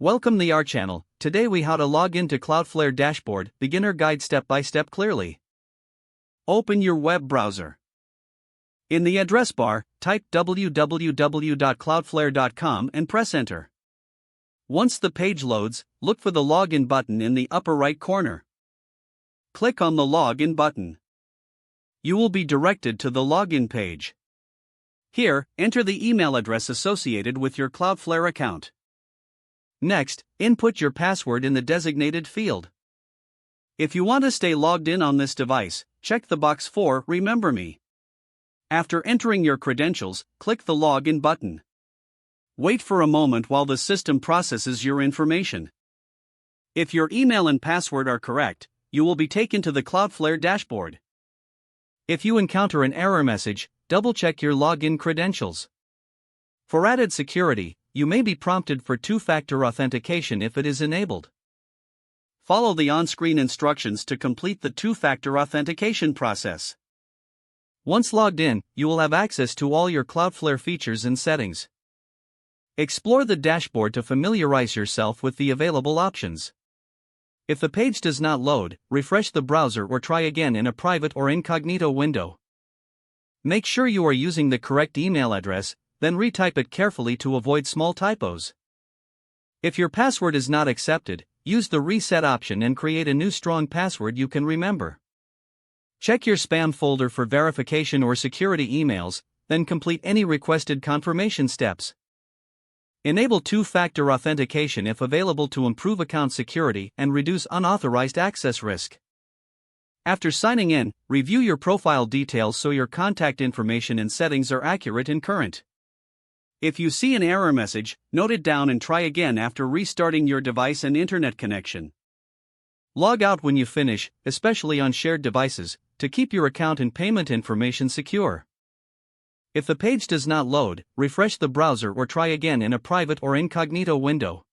Welcome to our channel. Today we how to log into Cloudflare dashboard, beginner guide step by step clearly. Open your web browser. In the address bar, type www.cloudflare.com and press enter. Once the page loads, look for the login button in the upper right corner. Click on the login button. You will be directed to the login page. Here, enter the email address associated with your Cloudflare account. Next, input your password in the designated field. If you want to stay logged in on this device, check the box for Remember Me. After entering your credentials, click the Login button. Wait for a moment while the system processes your information. If your email and password are correct, you will be taken to the Cloudflare dashboard. If you encounter an error message, double-check your login credentials. For added security, you may be prompted for two-factor authentication if it is enabled. Follow the on-screen instructions to complete the two-factor authentication process. Once logged in, you will have access to all your Cloudflare features and settings. Explore the dashboard to familiarize yourself with the available options. If the page does not load, refresh the browser or try again in a private or incognito window. Make sure you are using the correct email address, then retype it carefully to avoid small typos. If your password is not accepted, use the reset option and create a new strong password you can remember. Check your spam folder for verification or security emails, then complete any requested confirmation steps. Enable two-factor authentication if available to improve account security and reduce unauthorized access risk. After signing in, review your profile details so your contact information and settings are accurate and current. If you see an error message, note it down and try again after restarting your device and internet connection. Log out when you finish, especially on shared devices, to keep your account and payment information secure. If the page does not load, refresh the browser or try again in a private or incognito window.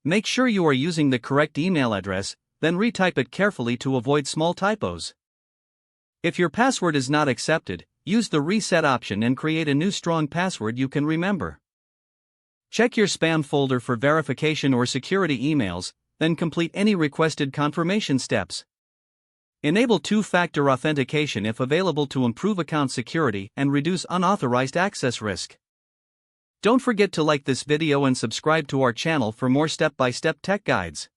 Make sure you are using the correct email address, then retype it carefully to avoid small typos. If your password is not accepted, use the reset option and create a new strong password you can remember. Check your spam folder for verification or security emails, then complete any requested confirmation steps. Enable two-factor authentication if available to improve account security and reduce unauthorized access risk. Don't forget to like this video and subscribe to our channel for more step-by-step tech guides.